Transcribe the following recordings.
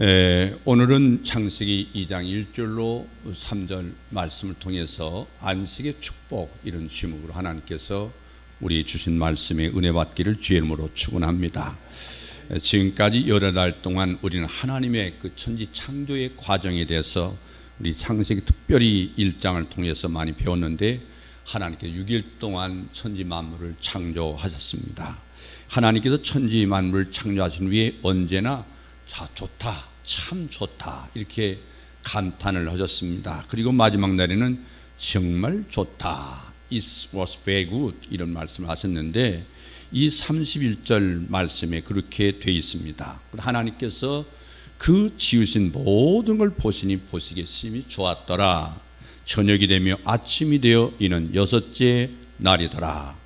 오늘은 창세기 2장 1절로 3절 말씀을 통해서 안식의 축복 이런 제목으로 하나님께서 우리 주신 말씀에 은혜 받기를 주의 이름으로 축원합니다. 지금까지 여러 달 동안 우리는 하나님의 그 천지 창조의 과정에 대해서 우리 창세기 특별히 1장을 통해서 많이 배웠는데, 하나님께서 6일 동안 천지 만물을 창조하셨습니다. 하나님께서 천지 만물을 창조하신 후에 언제나 좋다, 참 좋다 이렇게 감탄을 하셨습니다. 그리고 마지막 날에는 정말 좋다, It was very good 이런 말씀을 하셨는데, 이 31절 말씀에 그렇게 되어 있습니다. 하나님께서 그 지으신 모든 걸 보시니 보시기에 심히 좋았더라. 저녁이 되며 아침이 되어 이는 여섯째 날이더라.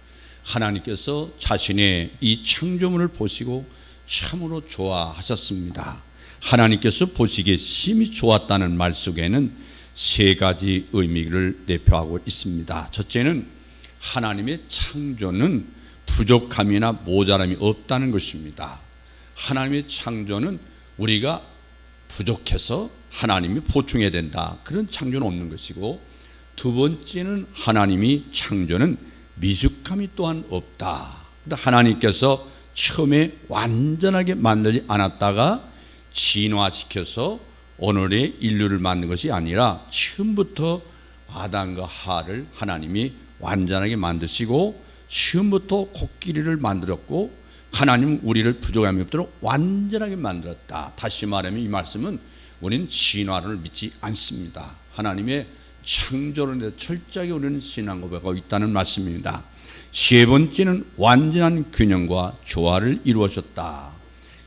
하나님께서 자신의 이 창조물을 보시고 참으로 좋아하셨습니다. 하나님께서 보시기에 심히 좋았다는 말 속에는 세 가지 의미를 내포하고 있습니다. 첫째는 하나님의 창조는 부족함이나 모자람이 없다는 것입니다. 하나님의 창조는 우리가 부족해서 하나님이 보충해야 된다, 그런 창조는 없는 것이고, 두 번째는 하나님이 창조는 미숙함이 또한 없다. 하나님께서 처음에 완전하게 만들지 않았다가 진화시켜서 오늘의 인류를 만든 것이 아니라 처음부터 아담과 하와를 하나님이 완전하게 만드시고 처음부터 코끼리를 만들었고, 하나님은 우리를 부족함이 없도록 완전하게 만들었다. 다시 말하면 이 말씀은 우리는 진화를 믿지 않습니다. 하나님의 창조를 대해서 철저하게 우리는 신앙 고백하고 있다는 말씀입니다. 세 번째는 완전한 균형과 조화를 이루어졌다.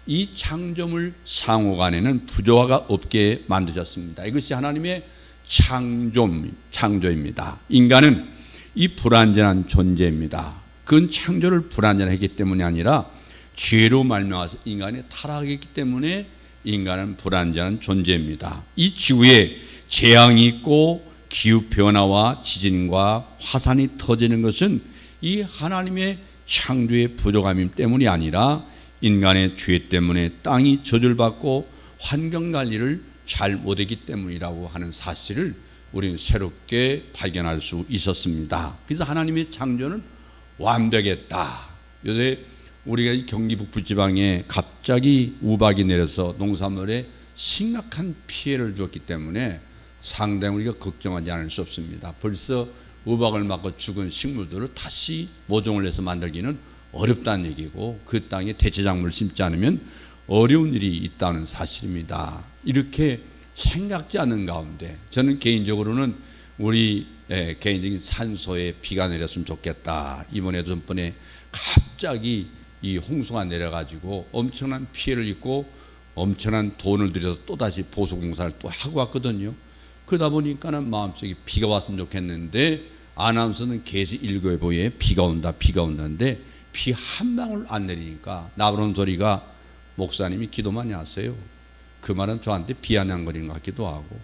이 창조물 상호간에는 부조화가 없게 만드셨습니다. 이것이 하나님의 창조입니다. 인간은 이 불완전한 존재입니다. 그건 창조를 불완전하기 때문이 아니라 죄로 말미암아서 인간이 타락했기 때문에 인간은 불완전한 존재입니다. 이 지구에 재앙이 있고 기후변화와 지진과 화산이 터지는 것은 이 하나님의 창조의 부족함 때문이 아니라 인간의 죄 때문에 땅이 저주를 받고 환경관리를 잘 못했기 때문이라고 하는 사실을 우리는 새롭게 발견할 수 있었습니다. 그래서 하나님의 창조는 완벽했다. 요새 우리가 경기 북부 지방에 갑자기 우박이 내려서 농산물에 심각한 피해를 줬기 때문에 상당히 우리가 걱정하지 않을 수 없습니다. 벌써 우박을 맞고 죽은 식물들을 다시 모종을 내서 만들기는 어렵다는 얘기고, 그 땅에 대체작물을 심지 않으면 어려운 일이 있다는 사실입니다. 이렇게 생각지 않는 가운데 저는 개인적으로는 우리 개인적인 산소에 비가 내렸으면 좋겠다. 이번에도 전번에 갑자기 이 홍수가 내려가지고 엄청난 피해를 입고 엄청난 돈을 들여서 또다시 보수공사를 또 하고 왔거든요. 그러다 보니까는 마음속에 비가 왔으면 좋겠는데, 아나운서는 계속 일거보에 비가 온다 비가 온다는데 비 한 방울 안 내리니까 나오는 소리가, 목사님이 기도 많이 하세요. 그 말은 저한테 비아냥거리는 것 같기도 하고,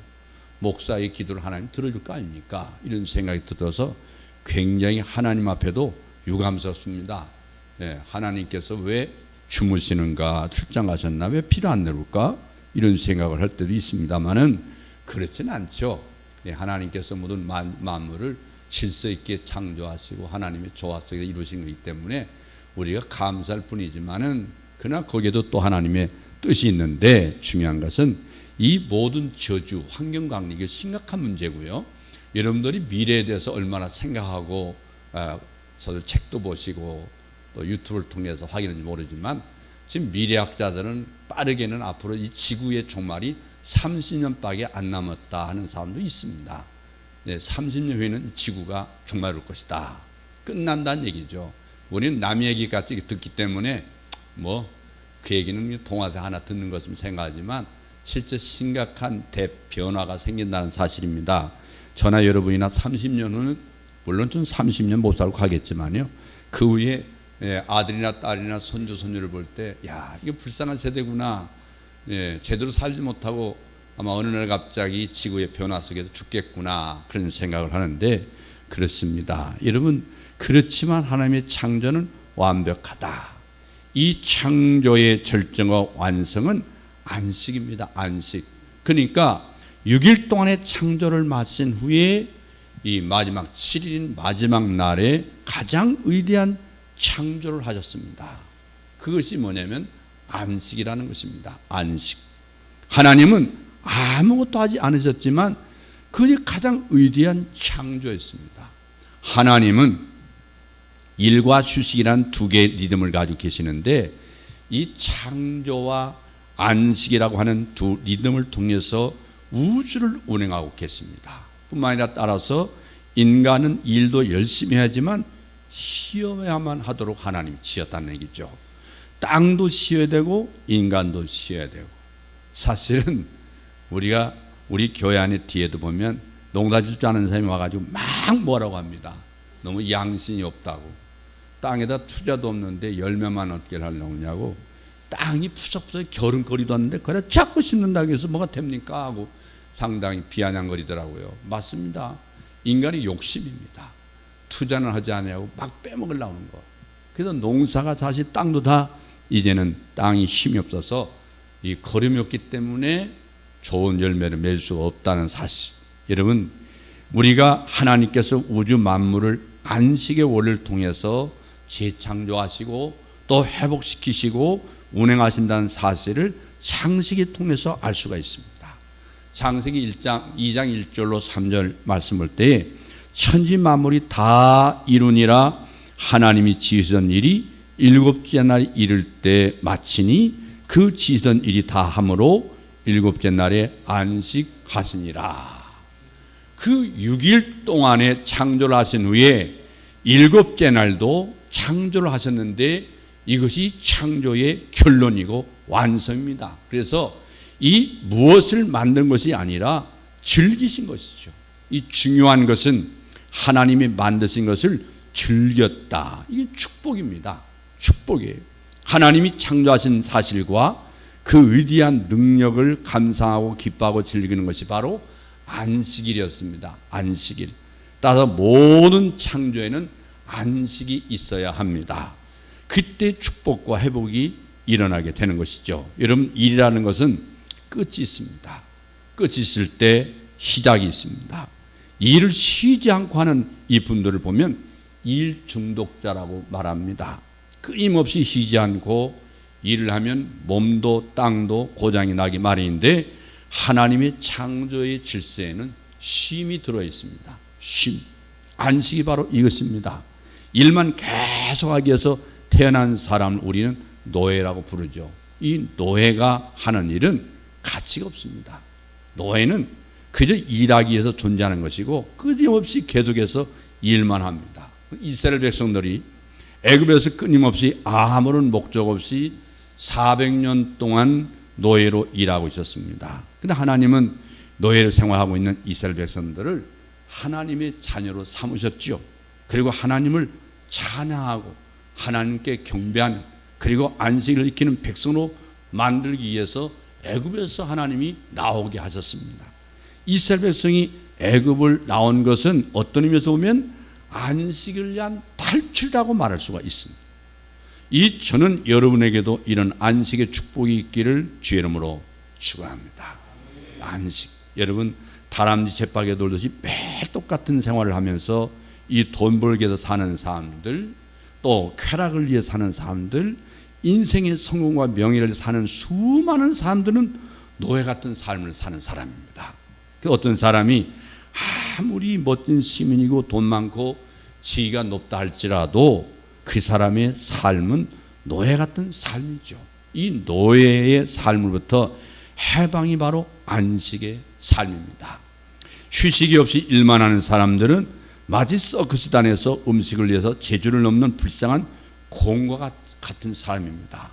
목사의 기도를 하나님 들어줄 거 아닙니까? 이런 생각이 들어서 굉장히 하나님 앞에도 유감스럽습니다. 하나님께서 왜 주무시는가, 출장 가셨나, 왜 비를 안 내릴까, 이런 생각을 할 때도 있습니다만은 그렇지는 않죠. 하나님께서 모든 만물을 질서 있게 창조하시고 하나님의 조화 속에 이루신 것이기 때문에 우리가 감사할 뿐이지만은, 그러나 거기에도 또 하나님의 뜻이 있는데, 중요한 것은 이 모든 저주, 환경관리, 이게 심각한 문제고요. 여러분들이 미래에 대해서 얼마나 생각하고 책도 보시고 또 유튜브를 통해서 확인하는지 모르지만, 지금 미래학자들은 빠르게는 앞으로 이 지구의 종말이 30년밖에 안 남았다 하는 사람도 있습니다. 30년 후에는 지구가 종말일 것이다, 끝난다는 얘기죠. 우리는 남 얘기같이 듣기 때문에 그 얘기는 동화세 하나 듣는 것처럼 생각하지만 실제 심각한 대변화가 생긴다는 사실입니다. 저나 여러분이나 30년 후는, 물론 좀 30년 못 살고 가겠지만요, 그 후에 아들이나 딸이나 손주 손녀를 볼 때, 야, 이거 불쌍한 세대구나, 제대로 살지 못하고 아마 어느 날 갑자기 지구의 변화 속에서 죽겠구나, 그런 생각을 하는데, 그렇습니다. 여러분, 그렇지만 하나님의 창조는 완벽하다. 이 창조의 절정과 완성은 안식입니다. 안식. 그러니까 6일 동안의 창조를 마친 후에 이 마지막 7일인 마지막 날에 가장 위대한 창조를 하셨습니다. 그것이 뭐냐면 안식이라는 것입니다. 안식. 하나님은 아무것도 하지 않으셨지만 그것이 가장 위대한 창조였습니다. 하나님은 일과 휴식이란 두 개의 리듬을 가지고 계시는데 이 창조와 안식이라고 하는 두 리듬을 통해서 우주를 운행하고 계십니다. 뿐만 아니라 따라서 인간은 일도 열심히 하지만 쉬어야만 하도록 하나님이 지었다는 얘기죠. 땅도 쉬어야 되고 인간도 쉬어야 되고. 사실은 우리 교회 안에 뒤에도 보면 농사질 줄 아는 사람이 와가지고 막 뭐라고 합니다. 너무 양심이 없다고. 땅에다 투자도 없는데 열매만 얻게 하려고 하냐고. 땅이 푸석푸석 겨른거리도 않는데 그래 자꾸 심는다고 해서 뭐가 됩니까 하고 상당히 비아냥거리더라고요. 맞습니다. 인간의 욕심입니다. 투자는 하지 않냐고 막 빼먹으려고 하는 거. 그래서 농사가 사실 땅도 다 이제는 땅이 힘이 없어서 이 거름이 없기 때문에 좋은 열매를 맺을 수가 없다는 사실. 여러분, 우리가 하나님께서 우주 만물을 안식의 원리를 통해서 재창조하시고 또 회복시키시고 운행하신다는 사실을 창세기 통해서 알 수가 있습니다. 창세기 2장 1절로 3절 말씀 볼 때 천지 만물이 다 이루니라 하나님이 지으신 일이 일곱째 날에 이를 때 마치니 그 지으신 일이 다 함으로 일곱째 날에 안식하시니라. 그 6일 동안에 창조를 하신 후에 일곱째 날도 창조를 하셨는데 이것이 창조의 결론이고 완성입니다. 그래서 이 무엇을 만든 것이 아니라 즐기신 것이죠. 이 중요한 것은 하나님이 만드신 것을 즐겼다. 이게 축복입니다. 축복이에요. 하나님이 창조하신 사실과 그 위대한 능력을 감상하고 기뻐하고 즐기는 것이 바로 안식일이었습니다. 안식일. 따라서 모든 창조에는 안식이 있어야 합니다. 그때 축복과 회복이 일어나게 되는 것이죠. 여러분, 일이라는 것은 끝이 있습니다. 끝이 있을 때 시작이 있습니다. 일을 쉬지 않고 하는 이 분들을 보면 일 중독자라고 말합니다. 끊임없이 쉬지 않고 일을 하면 몸도 땅도 고장이 나기 마련인데 하나님의 창조의 질서에는 쉼이 들어 있습니다. 쉼. 안식이 바로 이것입니다. 일만 계속하기 위해서 태어난 사람을 우리는 노예라고 부르죠. 이 노예가 하는 일은 가치가 없습니다. 노예는 그저 일하기 위해서 존재하는 것이고 끊임없이 계속해서 일만 합니다. 이스라엘 백성들이 애굽에서 끊임없이 아무런 목적 없이 400년 동안 노예로 일하고 있었습니다. 그런데 하나님은 노예로 생활하고 있는 이스라엘 백성들을 하나님의 자녀로 삼으셨죠. 그리고 하나님을 찬양하고 하나님께 경배하는 그리고 안식을 지키는 백성으로 만들기 위해서 애굽에서 하나님이 나오게 하셨습니다. 이스라엘 백성이 애굽을 나온 것은 어떤 의미에서 보면 안식을 위한 탈출이라고 말할 수가 있습니다. 저는 여러분에게도 이런 안식의 축복이 있기를 주의 이름으로 축원합니다. 안식. 여러분, 다람쥐 쳇바퀴 돌듯이 매일 똑같은 생활을 하면서 이 돈 벌기 위해서 사는 사람들, 또 쾌락을 위해 사는 사람들, 인생의 성공과 명예를 사는 수많은 사람들은 노예 같은 삶을 사는 사람입니다. 어떤 사람이 아무리 멋진 시민이고 돈 많고 지위가 높다 할지라도 그 사람의 삶은 노예 같은 삶이죠. 이 노예의 삶으로부터 해방이 바로 안식의 삶입니다. 휴식이 없이 일만 하는 사람들은 마치 서커스단에서 음식을 위해서 제주를 넘는 불쌍한 곰과 같은 삶입니다.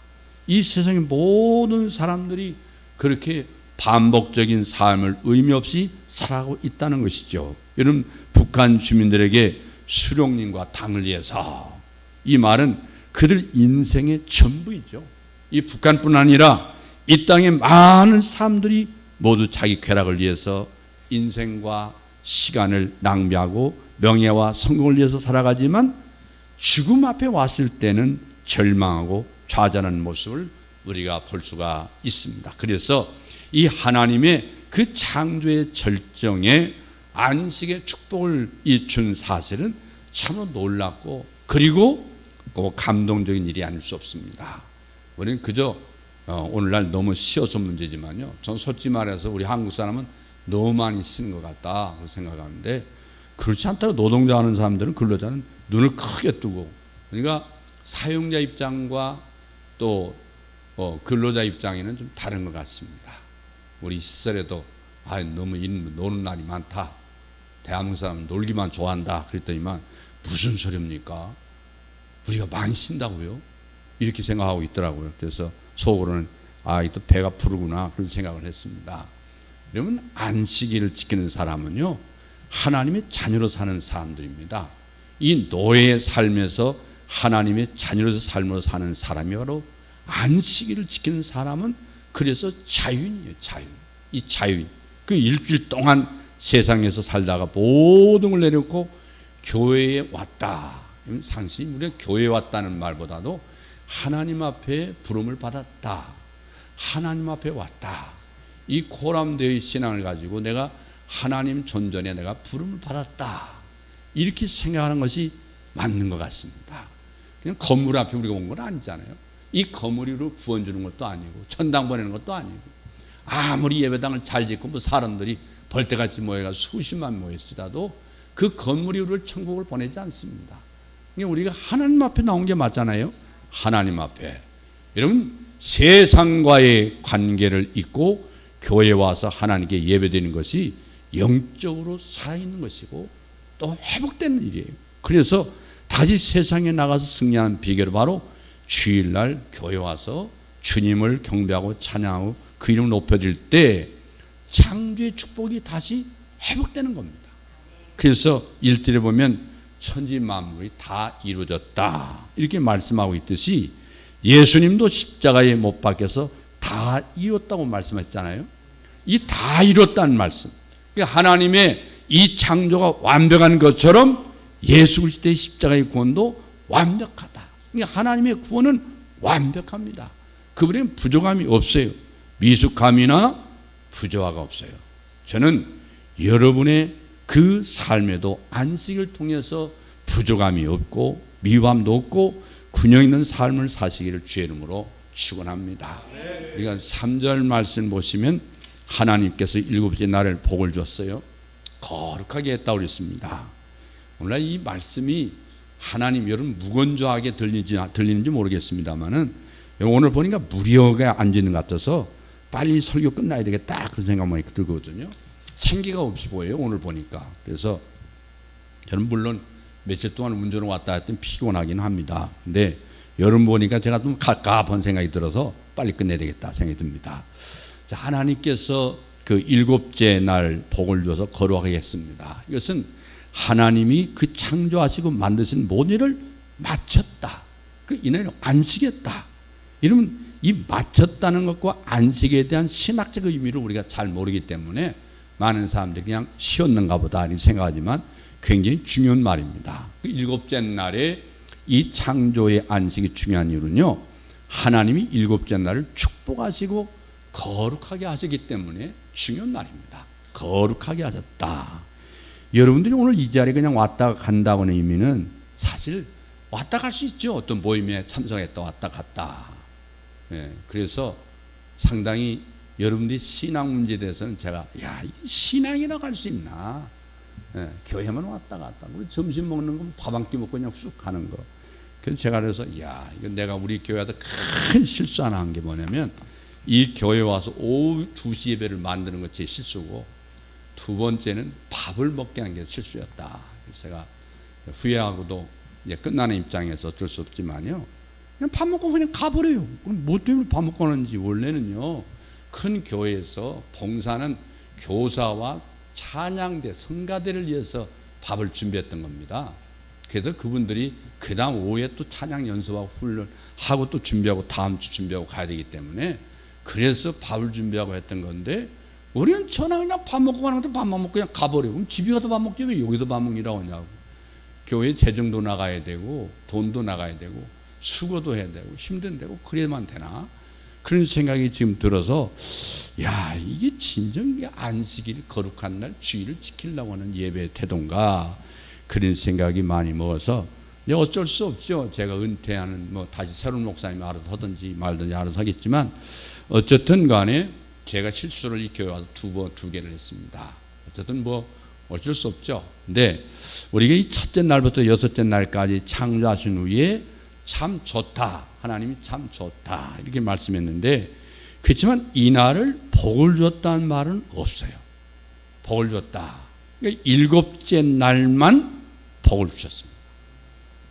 이 세상의 모든 사람들이 그렇게 반복적인 삶을 의미 없이 살아가고 있다는 것이죠. 여러분, 북한 주민들에게 수령님과 당을 위해서, 이 말은 그들 인생의 전부이죠. 이 북한뿐 아니라 이 땅의 많은 사람들이 모두 자기 쾌락을 위해서 인생과 시간을 낭비하고 명예와 성공을 위해서 살아가지만 죽음 앞에 왔을 때는 절망하고 좌절하는 모습을 우리가 볼 수가 있습니다. 그래서 이 하나님의 그 창조의 절정에 안식의 축복을 준 사실은 참으로 놀랍고 그리고 감동적인 일이 아닐 수 없습니다. 우리는 그저 오늘날 너무 쉬워서 문제지만요. 전 솔직히 말해서 우리 한국 사람은 너무 많이 쓰는 것 같다 생각하는데 그렇지 않다고 노동자하는 사람들은 근로자는 눈을 크게 뜨고 그러니까 사용자 입장과 또 근로자 입장에는 좀 다른 것 같습니다. 우리 시설에도 너무 노는 날이 많다. 대한민국 사람은 놀기만 좋아한다. 그랬더니만 무슨 소리입니까? 우리가 많이 쉰다고요? 이렇게 생각하고 있더라고요. 그래서 속으로는 또 배가 부르구나 그런 생각을 했습니다. 그러면 안식일을 지키는 사람은요 하나님의 자녀로 사는 사람들입니다. 이 노예의 삶에서 하나님의 자녀로서 삶으로 사는 사람이 바로 안식일을 지키는 사람은 그래서 자유인이에요. 이 자유인 그 일주일 동안 세상에서 살다가 모든 걸 내려놓고 교회에 왔다. 상시 우리가 교회에 왔다는 말보다도 하나님 앞에 부름을 받았다. 하나님 앞에 왔다. 이 코람되의 신앙을 가지고 내가 하나님 존전에 내가 부름을 받았다. 이렇게 생각하는 것이 맞는 것 같습니다. 그냥 건물 앞에 우리가 온 건 아니잖아요. 이 건물이로 구원 주는 것도 아니고 천당 보내는 것도 아니고 아무리 예배당을 잘 짓고 사람들이 벌떼같이 모여가 수십만 모였으라도 그 건물이 우리를 천국을 보내지 않습니다. 우리가 하나님 앞에 나온 게 맞잖아요. 하나님 앞에. 여러분 세상과의 관계를 잇고 교회에 와서 하나님께 예배드리는 것이 영적으로 살아있는 것이고 또 회복되는 일이에요. 그래서 다시 세상에 나가서 승리하는 비결은 바로 주일날 교회 와서 주님을 경배하고 찬양하고 그 이름을 높여드릴 때 창조의 축복이 다시 회복되는 겁니다. 그래서 1절에 보면 천지 만물이 다 이루어졌다 이렇게 말씀하고 있듯이 예수님도 십자가에 못 박혀서 다 이뤘다고 말씀했잖아요. 이 다 이뤘다는 말씀. 그러니까 하나님의 이 창조가 완벽한 것처럼 예수 그리스도의 십자가의 구원도 완벽하다. 그러니까 하나님의 구원은 완벽합니다. 그분에는 부족함이 없어요. 미숙함이나 부조화가 없어요. 저는 여러분의 그 삶에도 안식을 통해서 부족함이 없고 미움도 없고 균형 있는 삶을 사시기를 주의 이름으로 축원합니다. 우리가 3절 말씀 보시면 하나님께서 일곱째 날을 복을 줬어요. 거룩하게 했다고 그랬습니다. 오늘 이 말씀이 하나님 여러분 무건조하게 들리는지 모르겠습니다만은 오늘 보니까 무료가 앉는 것 같아서 빨리 설교 끝나야 되겠다 그런 생각만 들거든요. 생기가 없이 보여요 오늘 보니까. 그래서 저는 물론 며칠 동안 운전을 왔다 했더니 피곤하긴 합니다. 근데 여름 보니까 제가 좀 갑갑한 생각이 들어서 빨리 끝내야 되겠다 생각이 듭니다. 자, 하나님께서 그 일곱째 날 복을 줘서 거룩하게 했습니다. 이것은 하나님이 그 창조하시고 만드신 모든 일을 마쳤다. 이날을 안식했다. 이러면 이 마쳤다는 것과 안식에 대한 신학적 의미를 우리가 잘 모르기 때문에 많은 사람들이 그냥 쉬었는가 보다 이렇게 생각하지만 굉장히 중요한 말입니다. 그 일곱째 날에 이 창조의 안식이 중요한 이유는요. 하나님이 일곱째 날을 축복하시고 거룩하게 하시기 때문에 중요한 날입니다. 거룩하게 하셨다. 여러분들이 오늘 이 자리에 그냥 왔다 간다고 하는 의미는 사실 왔다 갈 수 있죠. 어떤 모임에 참석했다 왔다 갔다. 그래서 상당히 여러분들이 신앙 문제에 대해서는 제가 신앙이라고 할 수 있나. 교회만 왔다 갔다. 우리 점심 먹는 건 밥 한 끼 먹고 그냥 쑥 가는 거. 그래서 제가 그래서 이건 내가 우리 교회에서 큰 실수 하나 한 게 뭐냐면 이 교회 와서 오후 2시 예배를 만드는 것 제 실수고 두 번째는 밥을 먹게 한 게 실수였다. 그래서 제가 후회하고도 이제 끝나는 입장에서 어쩔 수 없지만요. 그냥 밥 먹고 그냥 가버려요. 그럼 뭐 때문에 밥 먹고 가는지. 원래는요. 큰 교회에서 봉사는 교사와 찬양대, 성가대를 위해서 밥을 준비했던 겁니다. 그래서 그분들이 그 다음 오후에 또 찬양 연습하고 훈련하고 또 준비하고 다음 주 준비하고 가야 되기 때문에 그래서 밥을 준비하고 했던 건데 우리는 전화 그냥 밥 먹고 가는 것도 밥만 먹고 그냥 가버려요. 그럼 집에 가서 밥 먹지 왜 여기서 밥 먹이라고 하냐고. 교회 재정도 나가야 되고 돈도 나가야 되고 수고도 해야 되고 힘든데고 그래야만 되나. 그런 생각이 지금 들어서 야, 이게 진정 안식일 거룩한 날 주일을 지키려고 하는 예배 태도인가, 그런 생각이 많이 먹어서 어쩔 수 없죠. 제가 은퇴하는 다시 새로운 목사님이 알아서 하든지 말든지 알아서 하겠지만 어쨌든 간에 제가 실수를 이 교회 와서 두 개를 했습니다. 어쨌든 어쩔 수 없죠. 근데 우리가 이 첫째 날부터 여섯째 날까지 창조하신 후에 참 좋다, 하나님이 참 좋다 이렇게 말씀했는데, 그렇지만 이 날을 복을 줬다는 말은 없어요. 복을 줬다. 그러니까 일곱째 날만 복을 주셨습니다.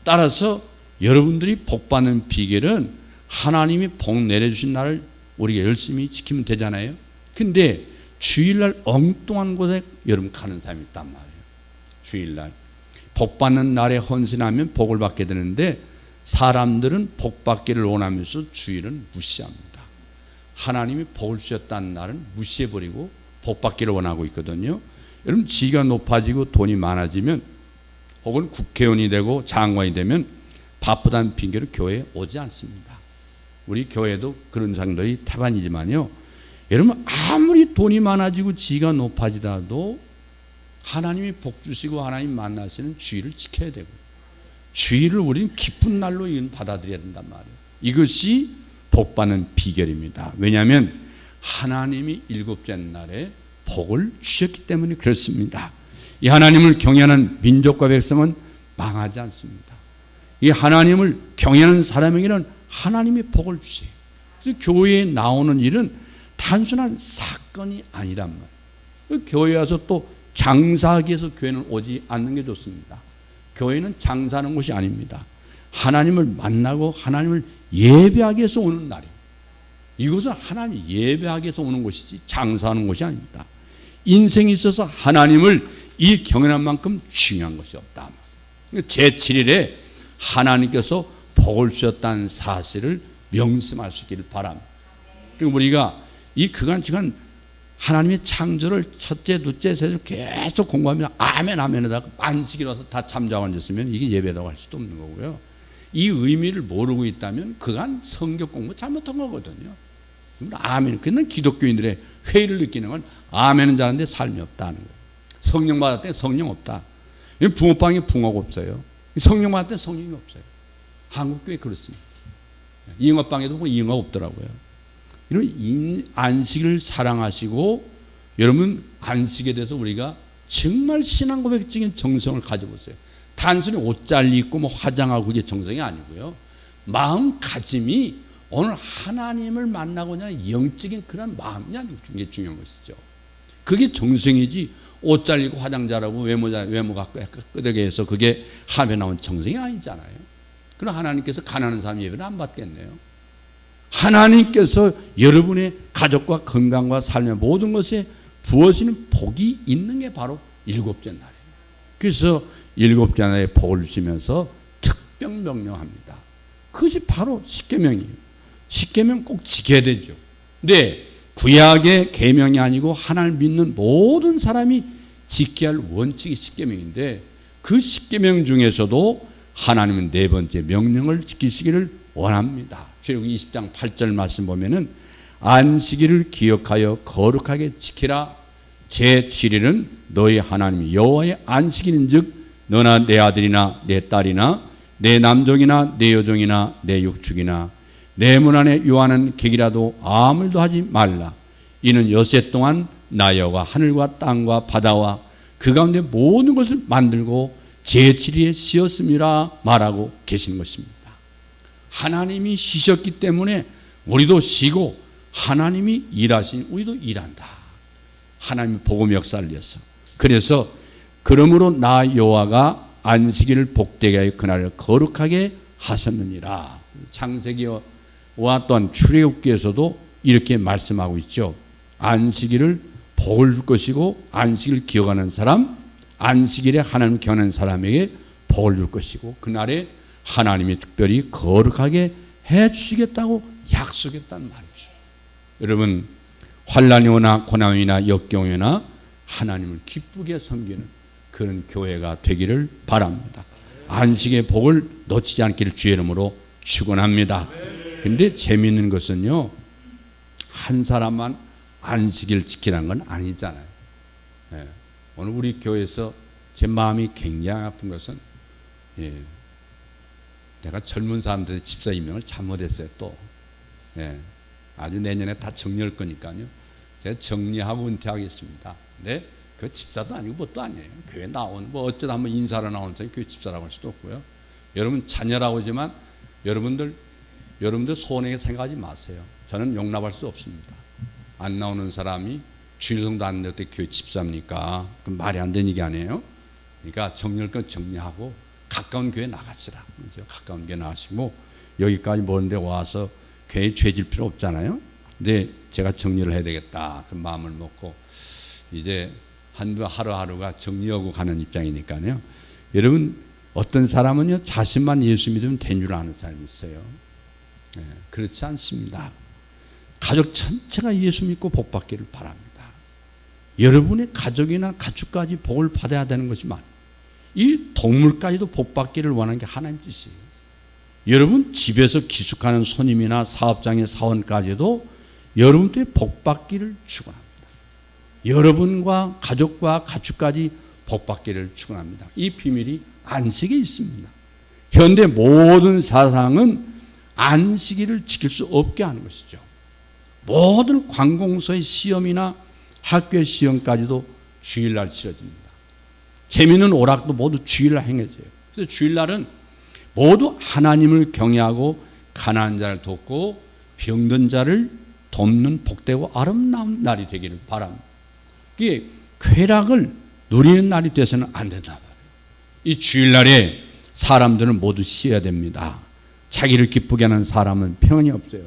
따라서 여러분들이 복 받는 비결은 하나님이 복 내려주신 날을 우리가 열심히 지키면 되잖아요. 근데 주일날 엉뚱한 곳에 여러분 가는 사람이 있단 말이에요. 주일날 복 받는 날에 헌신하면 복을 받게 되는데, 사람들은 복 받기를 원하면서 주일은 무시합니다. 하나님이 복을 주셨다는 날은 무시해버리고 복 받기를 원하고 있거든요. 여러분, 지가 높아지고 돈이 많아지면 혹은 국회의원이 되고 장관이 되면 바쁘다는 핑계로 교회에 오지 않습니다. 우리 교회도 그런 사람들이 태반이지만요, 여러분 아무리 돈이 많아지고 지가 높아지다도 하나님이 복 주시고 하나님 만나시는 주일을 지켜야 되고, 주일을 우리는 기쁜 날로 받아들여야 된단 말이에요. 이것이 복 받는 비결입니다. 왜냐하면 하나님이 일곱째 날에 복을 주셨기 때문에 그렇습니다. 이 하나님을 경외하는 민족과 백성은 망하지 않습니다. 이 하나님을 경외하는 사람에게는 하나님이 복을 주세요. 그래서 교회에 나오는 일은 단순한 사건이 아니란 말이에요. 교회에 와서 또 장사하기 위해서 교회는 오지 않는 게 좋습니다. 교회는 장사하는 곳이 아닙니다. 하나님을 만나고 하나님을 예배하기 위해서 오는 날입니다. 이것은 하나님 예배하기 위해서 오는 곳이지 장사하는 곳이 아닙니다. 인생에 있어서 하나님을 이 경외한 만큼 중요한 것이 없다. 제7일에 하나님께서 복을 주셨다는 사실을 명심할 수 있기를 바랍니다. 그리고 우리가 이 그간중간 하나님의 창조를 첫째, 둘째, 셋째 계속 공부하면 아멘, 아멘에다가 안식일 와서 다 참자고 앉았으면 이게 예배라고 할 수도 없는 거고요. 이 의미를 모르고 있다면 그간 성경 공부 잘못한 거거든요. 아멘. 그는 기독교인들의 회의를 느끼는 건 아멘은 잘하는데 삶이 없다는 거예요. 성령 받았더니 성령 없다. 붕어빵에 붕어가 없어요. 성령 받았더니 성령이 없어요. 한국교회 그렇습니다. 잉어빵에도 잉어가 없더라고요. 이런 안식을 사랑하시고, 여러분 안식에 대해서 우리가 정말 신앙 고백적인 정성을 가져보세요. 단순히 옷잘 입고 화장하고 그게 정성이 아니고요. 마음가짐이 오늘 하나님을 만나고자 하는 영적인 그런 마음이 게 중요한 것이죠. 그게 정성이지, 옷잘 입고 화장 잘하고 외모가 끄덕여서 그게 함에 나온 정성이 아니잖아요. 그럼 하나님께서 가난한 사람 예배를 안 받겠네요. 하나님께서 여러분의 가족과 건강과 삶의 모든 것에 부어지는 복이 있는 게 바로 일곱째 날이에요. 그래서 일곱째 날에 복을 주시면서 특별 명령합니다. 그것이 바로 십계명이에요. 십계명 꼭 지켜야 되죠. 근데 구약의 계명이 아니고 하나님을 믿는 모든 사람이 지켜야 할 원칙이 십계명인데, 그 십계명 중에서도 하나님은 네 번째 명령을 지키시기를 원합니다. 출애굽기 20장 8절 말씀 보면은 안식일을 기억하여 거룩하게 지키라. 제7일은 너희 하나님 여호와의 안식일인즉 너나 내 아들이나 내 딸이나 내 남종이나 내 여종이나 내 육축이나 내 문 안에 요하는 객이라도 아무 일도 하지 말라. 이는 엿새 동안 나 여호와 하늘과 땅과 바다와 그 가운데 모든 것을 만들고 제7일에 쉬었음이라 말하고 계시는 것입니다. 하나님이 쉬셨기 때문에 우리도 쉬고, 하나님이 일하신 우리도 일한다. 하나님의 복음 역사를 위해서. 그래서 그러므로 나 여호와가 안식일을 복되게 하여 그날을 거룩하게 하셨느니라. 창세기와 또한 출애굽기에서도 이렇게 말씀하고 있죠. 안식일을 복을 줄 것이고, 안식일을 기억하는 사람, 안식일에 하나님을 경외하는 사람에게 복을 줄 것이고, 그날에 하나님이 특별히 거룩하게 해주시겠다고 약속했다는 말이죠. 여러분, 환난이 오나 고난이나 역경이나 하나님을 기쁘게 섬기는 그런 교회가 되기를 바랍니다. 안식의 복을 놓치지 않기를 주의 이름으로 축원합니다. 근데 재미있는 것은요, 한 사람만 안식일 지키라는 건 아니잖아요. 예. 오늘 우리 교회에서 제 마음이 굉장히 아픈 것은 내가 젊은 사람들의 집사 임명을 잘못했어요. 또 아주 내년에 다 정리할 거니까요. 제가 정리하고 은퇴하겠습니다. 근데 그 집사도 아니고 뭣도 아니에요. 교회 나온 뭐 어쩌다 한번 인사로 나오는 사람이 교회 집사라고 할 수도 없고요. 여러분 자녀라고 하지만 여러분들 소원하게 생각하지 마세요. 저는 용납할 수 없습니다. 안 나오는 사람이 주일성도 안 낼 때 교회 집사입니까? 그럼 말이 안 되는 얘기 아니에요? 그러니까 정리할 건 정리하고 가까운 교회 나가시라. 그렇죠? 가까운 교회 나가시고 여기까지 먼데 와서 교회에 죄질 필요 없잖아요. 근데 제가 정리를 해야 되겠다. 그 마음을 먹고 이제 하루하루가 정리하고 가는 입장이니까요. 여러분 어떤 사람은요 자신만 예수 믿으면 된 줄 아는 사람이 있어요. 그렇지 않습니다. 가족 전체가 예수 믿고 복 받기를 바랍니다. 여러분의 가족이나 가축까지 복을 받아야 되는 것이만 이 동물까지도 복 받기를 원하는 게 하나님 뜻이에요. 여러분 집에서 기숙하는 손님이나 사업장의 사원까지도 여러분들이 복 받기를 축원합니다. 여러분과 가족과 가축까지 복 받기를 축원합니다. 이 비밀이 안식에 있습니다. 현대 모든 사상은 안식일을 지킬 수 없게 하는 것이죠. 모든 관공서의 시험이나 학교의 시험까지도 주일날 치러집니다. 재미있는 오락도 모두 주일날 행해져요. 그래서 주일날은 모두 하나님을 경외하고 가난한 자를 돕고 병든 자를 돕는 복되고 아름다운 날이 되기를 바랍니다. 이게 쾌락을 누리는 날이 돼서는 안 된다 말이에요. 이 주일날에 사람들은 모두 쉬어야 됩니다. 자기를 기쁘게 하는 사람은 평안이 없어요.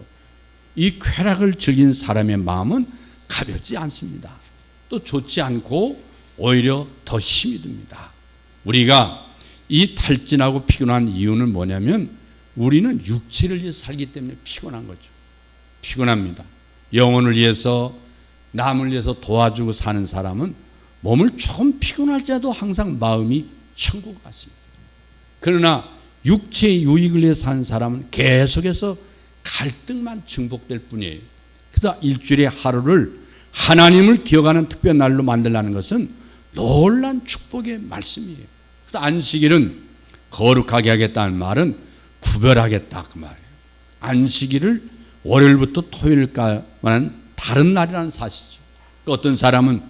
이 쾌락을 즐긴 사람의 마음은 가볍지 않습니다. 또 좋지 않고 오히려 더 힘이 듭니다. 우리가 이 탈진하고 피곤한 이유는 뭐냐면 우리는 육체를 위해서 살기 때문에 피곤한 거죠. 피곤합니다. 영혼을 위해서 남을 위해서 도와주고 사는 사람은 몸을 조금 피곤할지라도 항상 마음이 천국 같습니다. 그러나 육체의 유익을 위해 사는 사람은 계속해서 갈등만 증폭될 뿐이에요. 그래서 일주일의 하루를 하나님을 기억하는 특별한 날로 만들라는 것은 놀라운 축복의 말씀이에요. 그래서 안식일은 거룩하게 하겠다는 말은 구별하겠다 그 말이에요. 안식일을 월요일부터 토요일까지는 다른 날이라는 사실이죠. 어떤 사람은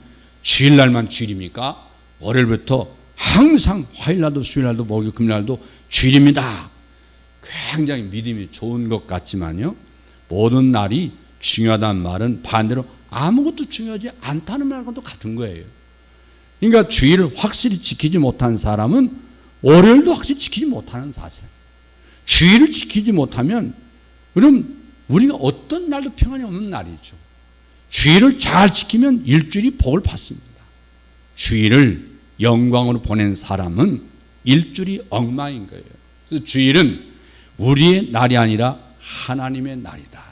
주일날만 주일입니까? 월요일부터 항상 화요일날도 수요일날도 목요일 금요일날도 주일입니다. 굉장히 믿음이 좋은 것 같지만요. 모든 날이 중요하다는 말은 반대로 아무것도 중요하지 않다는 말과도 같은 거예요. 그러니까 주일을 확실히 지키지 못한 사람은 월요일도 확실히 지키지 못하는 사실. 주일을 지키지 못하면 그럼 우리가 어떤 날도 평안이 없는 날이죠. 주일을 잘 지키면 일주일이 복을 받습니다. 주일을 영광으로 보낸 사람은 일주일이 엉망인 거예요. 그래서 주일은 우리의 날이 아니라 하나님의 날이다.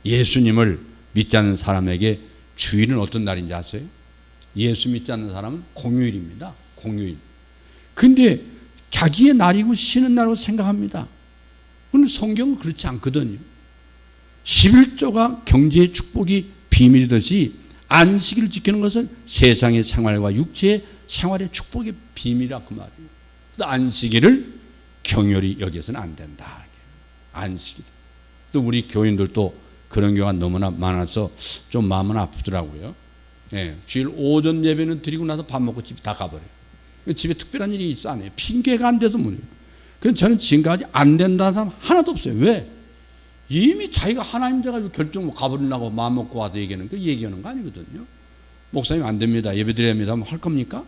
예수님을 믿지 않는 사람에게 주일은 어떤 날인지 아세요? 예수 믿지 않는 사람은 공휴일입니다. 공휴일. 근데 자기의 날이고 쉬는 날로 생각합니다. 그런데 성경은 그렇지 않거든요. 11조가 경제의 축복이 비밀이듯이 안식일을 지키는 것은 세상의 생활과 육체의 생활의 축복의 비밀이라 그 말이에요. 그래서 안식일을 경혈이 여기서는 안 된다. 안식일. 또 우리 교인들도 그런 경우가 너무나 많아서 좀 마음은 아프더라고요. 주일 오전 예배는 드리고 나서 밥 먹고 집에 다 가버려요. 집에 특별한 일이 있어 안 해요. 핑계가 안 돼서 뭐예요. 그래서 저는 지금까지 안 된다는 사람 하나도 없어요. 왜? 이미 자기가 하나님 돼가지고 결정 가버리려고 마음 먹고 와서 얘기하는 거 아니거든요. 목사님 안 됩니다. 예배 드려야 합니다. 하면 할 겁니까?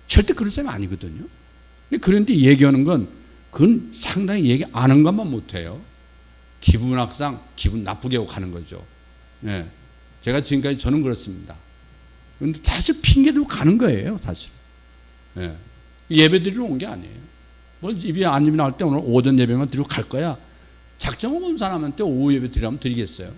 절대 그럴 사람이 아니거든요. 그런데 얘기하는 건 그건 상당히 얘기 안 한 것만 못해요. 기분학상 기분 나쁘게 하고 가는 거죠. 제가 지금까지 저는 그렇습니다. 그런데 사실 핑계대고 가는 거예요. 사실. 예배 드리러 온 게 아니에요. 뭐 입이 안 입이 나올 때 오늘 오전 예배만 드리고 갈 거야. 작정을 온 사람한테 오후 예배 드리라면 드리겠어요.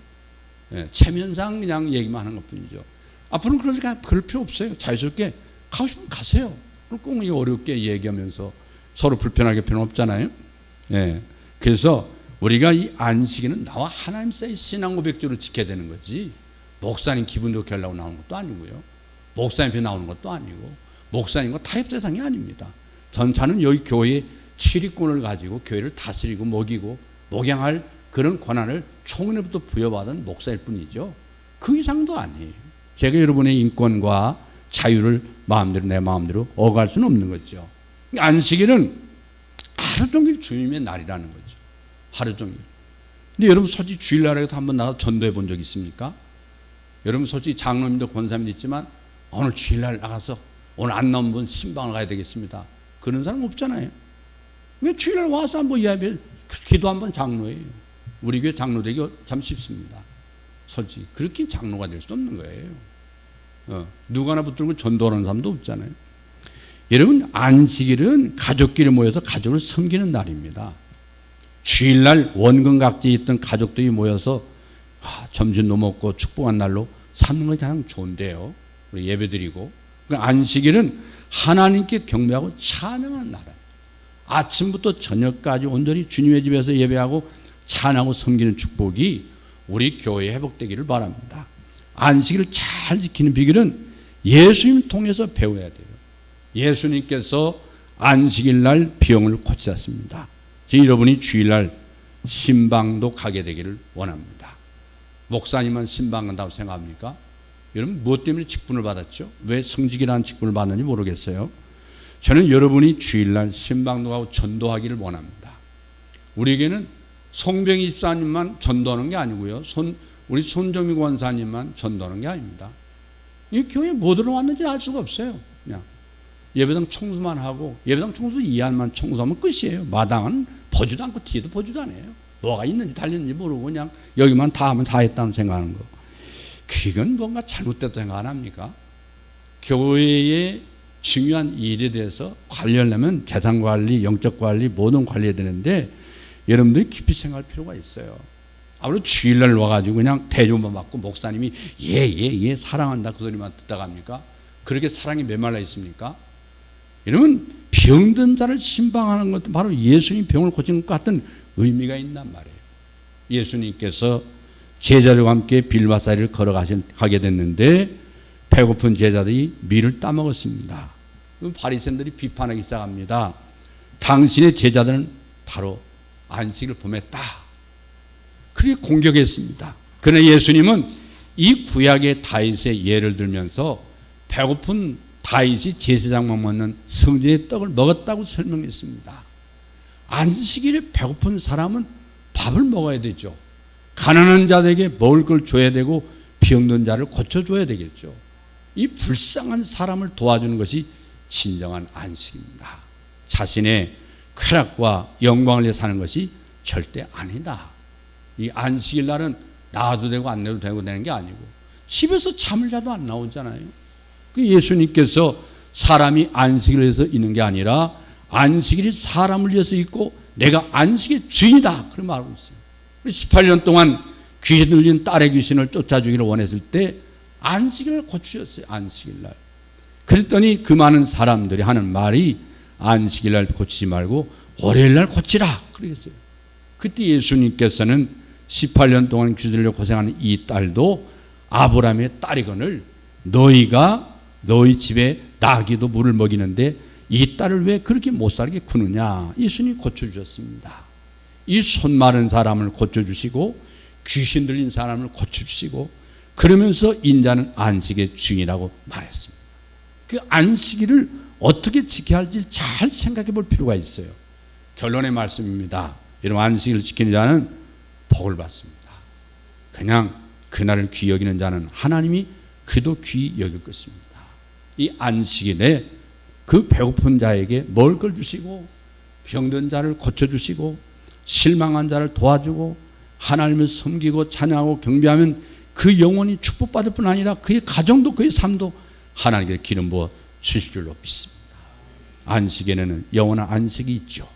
체면상 그냥 얘기만 하는 것 뿐이죠. 앞으로는 그럴 필요 없어요. 자유스럽게 가고 싶으면 가세요. 꼭 어렵게 얘기하면서 서로 불편하게 필요는 없잖아요. 그래서 우리가 이 안식일은 나와 하나님 사이 신앙 고백적으로 지켜야 되는 거지, 목사님 기분 좋게 하려고 나오는 것도 아니고요, 목사님 편 나오는 것도 아니고, 목사님과 타협 대상이 아닙니다. 저는 여기 교회의 치리권을 가지고 교회를 다스리고 먹이고 목양할 그런 권한을 총회부터 부여받은 목사일 뿐이죠. 그 이상도 아니에요. 제가 여러분의 인권과 자유를 마음대로 내 마음대로 억할 수는 없는 거죠. 안식일은 하루 종일 주님의 날이라는 거죠. 하루 종일. 근데 여러분 솔직히 주일날에도 한번 나가서 전도해 본 적 있습니까? 여러분 솔직히 장로님도 권사님도 있지만 오늘 주일날 나가서 오늘 안 나온 분 신방을 가야 되겠습니다, 그런 사람 없잖아요. 왜 주일날 와서 한번 예배 기도 한번 장로예요. 우리 교회 장로 되기 참 쉽습니다. 솔직히 그렇게 장로가 될 수 없는 거예요. 누구 하나 붙들고 전도하는 사람도 없잖아요. 여러분 안식일은 가족끼리 모여서 가족을 섬기는 날입니다. 주일날 원근각지에 있던 가족들이 모여서 점심도 먹고 축복한 날로 삼는 것이 가장 좋은데요, 우리 예배드리고. 안식일은 하나님께 경배하고 찬양하는 날입니다. 아침부터 저녁까지 온전히 주님의 집에서 예배하고 찬양하고 섬기는 축복이 우리 교회에 회복되기를 바랍니다. 안식일을 잘 지키는 비결은 예수님 통해서 배워야 돼요. 예수님께서 안식일 날 병을 고치셨습니다. 여러분이 주일날 신방도 가게 되기를 원합니다. 목사님만 신방 간다고 생각합니까? 여러분 무엇 때문에 직분을 받았죠? 왜 성직이라는 직분을 받는지 모르겠어요. 저는 여러분이 주일날 신방도 가고 전도하기를 원합니다. 우리에게는 송병희 집사님만 전도하는 게 아니고요, 우리 손정미 권사님만 전도하는 게 아닙니다. 이 교회에 뭐 들어왔는지 알 수가 없어요. 그냥 예배당 청소만 하고, 예배당 청소 이 안만 청소하면 끝이에요. 마당은 보지도 않고 뒤에도 보지도 않아요. 뭐가 있는지 달렸는지 모르고 그냥 여기만 다 하면 다 했다고 생각하는 거. 그건 뭔가 잘못됐다고 생각 안 합니까? 교회의 중요한 일에 대해서 관리하려면 재산관리, 영적관리, 모든 관리해야 되는데 여러분들이 깊이 생각할 필요가 있어요. 아무래도 주일날 와가지고 그냥 대접만 받고 목사님이 예 사랑한다 그 소리만 듣다가 합니까? 그렇게 사랑이 메말라 있습니까? 여러분 병든 자를 신방하는 것도 바로 예수님 병을 고치는 것 같은 의미가 있단 말이에요. 예수님께서 제자들과 함께 빌바사리를 걸어가게 됐는데 배고픈 제자들이 밀을 따먹었습니다. 바리새인들이 비판하기 시작합니다. 당신의 제자들은 바로 안식을 범했다. 그렇게 공격했습니다. 그러나 예수님은 이 구약의 다윗의 예를 들면서 배고픈 다윗이 제사장만 먹는 성전의 떡을 먹었다고 설명했습니다. 안식일에 배고픈 사람은 밥을 먹어야 되죠. 가난한 자들에게 먹을 걸 줘야 되고 병든 자를 고쳐줘야 되겠죠. 이 불쌍한 사람을 도와주는 것이 진정한 안식입니다. 자신의 쾌락과 영광을 위해 사는 것이 절대 아니다. 이 안식일 날은 나와도 되고 안 내도 되고 되는 게 아니고 집에서 잠을 자도 안 나오잖아요. 예수님께서 사람이 안식일을 위해서 있는 게 아니라 안식일이 사람을 위해서 있고 내가 안식의 주인이다 그런 말하고 있어요. 18년 동안 귀신 들린 딸의 귀신을 쫓아주기를 원했을 때 안식일을 고치셨어요. 안식일 날. 그랬더니 그 많은 사람들이 하는 말이 안식일 날 고치지 말고 월요일 날 고치라 그러겠어요. 그때 예수님께서는 18년 동안 귀신 들려 고생하는 이 딸도 아브라함의 딸이거늘 너희가 너희 집에 나귀도 물을 먹이는데 이 딸을 왜 그렇게 못 살게 구느냐. 예수님이 고쳐주셨습니다. 이 손 마른 사람을 고쳐주시고 귀신 들린 사람을 고쳐주시고 그러면서 인자는 안식의 주인이라고 말했습니다. 그 안식일을 어떻게 지켜야 할지 잘 생각해 볼 필요가 있어요. 결론의 말씀입니다. 여러분 안식일을 지키는 자는 복을 받습니다. 그냥 그날을 귀히 여기는 자는 하나님이 그도 귀히 여길 것입니다. 이 안식일에 그 배고픈 자에게 먹을 걸 주시고 병든 자를 고쳐주시고 실망한 자를 도와주고 하나님을 섬기고 찬양하고 경배하면 그 영혼이 축복받을 뿐 아니라 그의 가정도 그의 삶도 하나님께 기름 부어 주실 줄로 믿습니다. 안식에는 영원한 안식이 있죠.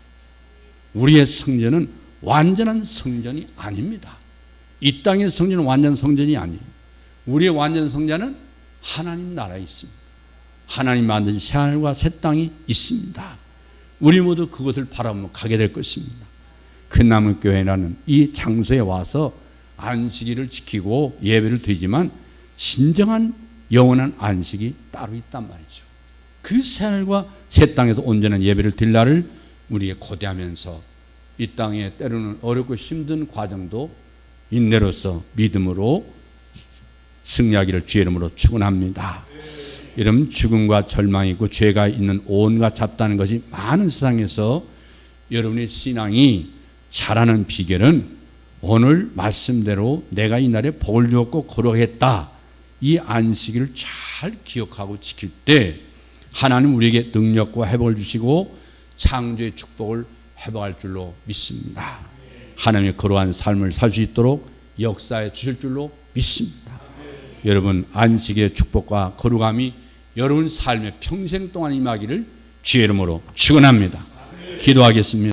우리의 성전은 완전한 성전이 아닙니다. 이 땅의 성전은 완전 성전이 아니에요. 우리의 완전 성전은 하나님 나라에 있습니다. 하나님 만든 새하늘과 새 땅이 있습니다. 우리 모두 그것을 바라보며 가게 될 것입니다. 큰나무교회라는 이 장소에 와서 안식일을 지키고 예배를 드리지만 진정한 영원한 안식이 따로 있단 말이죠. 그 새하늘과 새 땅에서 온전한 예배를 드릴 날을 우리에게 고대하면서 이 땅에 때로는 어렵고 힘든 과정도 인내로서 믿음으로 승리하기를 주의 이름으로 축원합니다. 여러분, 죽음과 절망이 있고 죄가 있는 온갖 잡다는 것이 많은 세상에서 여러분의 신앙이 자라는 비결은 오늘 말씀대로 내가 이 날에 복을 주었고 거룩했다, 이 안식일을 잘 기억하고 지킬 때 하나님 우리에게 능력과 회복을 주시고 창조의 축복을 회복할 줄로 믿습니다. 하나님의 거룩한 삶을 살 수 있도록 역사해 주실 줄로 믿습니다. 여러분, 안식의 축복과 거룩함이 여러분 삶의 평생 동안 임하기를 주의 이름으로 축원합니다. 기도하겠습니다.